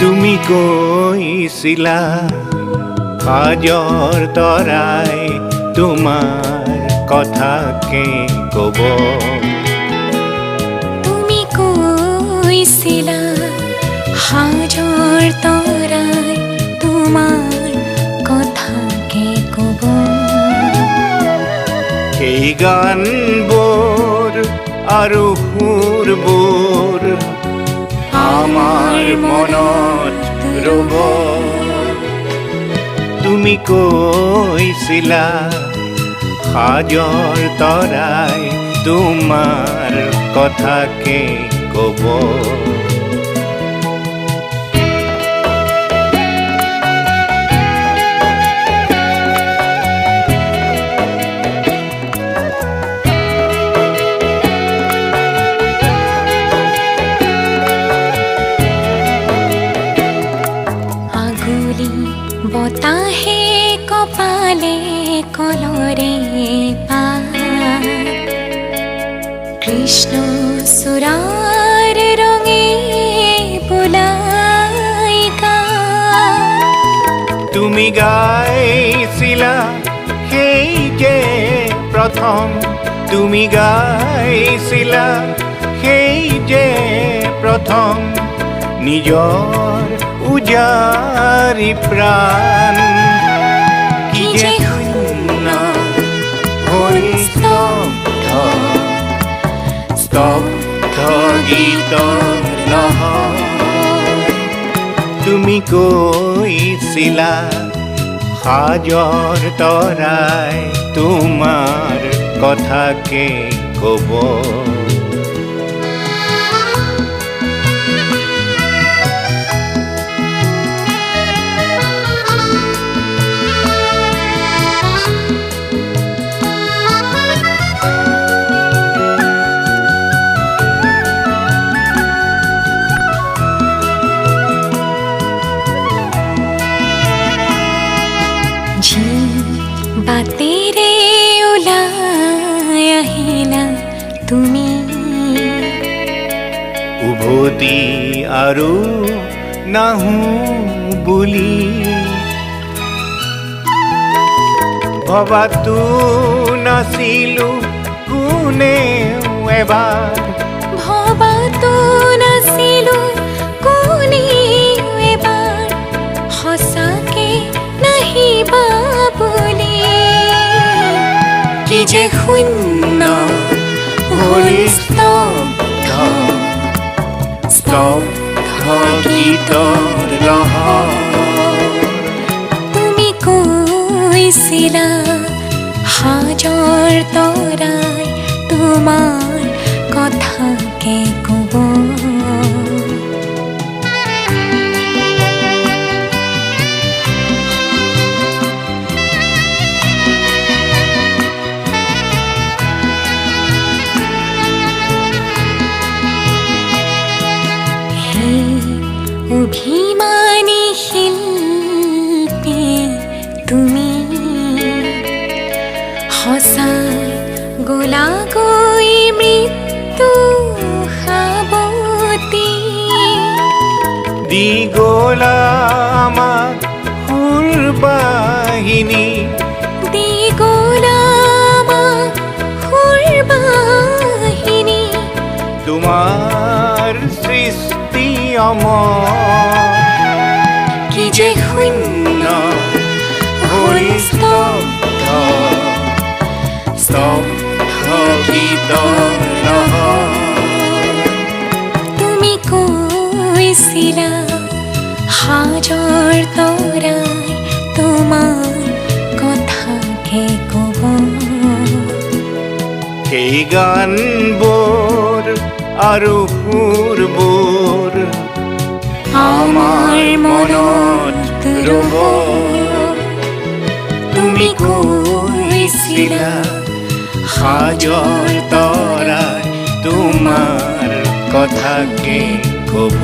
তুমি কৈছিলা সাজৰ তৰাই তোমাৰ কথাকে ক'ব। তুমি কৈছিলা সাজৰ তৰাই তোমাৰ কথাকে ক'ব। সেই গানবোৰ আৰু সুৰবোৰ আমাৰ মনত ৰ'ব। তুমি কৈছিলা সাজৰ তৰাই তোমাৰ কথাকে ক'ব। বতাহে কপালে কলৰে পাত, কৃষ্ণ চূড়াৰ ৰঙে বোলাই গান। তুমি গাইছিলা সেই যে প্ৰথম, তুমি গাইছিলা সেই যে প্ৰথম নিজৰ উজাৰি প্ৰাণ। কি যে শূন্য হৈ স্তব্ধ স্তব্ধ গীতৰ নহয়। তুমি কৈছিলা সাজৰ তৰাই তোমাৰ কথাকে ক'ব। বাটেৰে ওলাই আহিলা তুমি, উভতি আৰু নাহো বুলি ভবাতো নাছিলো কোনেও এবাৰ। ভবাতো নাছিলো কোনেও এবাৰ সঁচাকে নাহিবা বুলি। কি যে শূন্য হৈ স্তব্ধ স্তব্ধ গীতৰ লহৰ। তুমি কৈছিলা সাজৰ তৰাই তোমাৰ কথাকে ক'ব। অভিমানী শিল্পী তুমি, সঁচাই গলাগৈ মৃত্যু সাৱতী। দি গ'লা আমাক সুৰবাহিনী, দি গ'লা আমাক সুৰবাহিনী। তোমাৰ সৃষ্টি অমৰ। কি যে শূন্য হৈ স্তব্ধ স্তব্ধ গীতৰ লহৰ। তুমি কৈছিলা সাজৰ তৰাই তোমাৰ কথাকে ক'ব। সেই গানবোৰ আৰু সুৰবোৰ আমাৰ মনত ৰ'ব। তুমি কৈছিলা সাজৰ তৰাই তোমাৰ কথাকে ক'ব।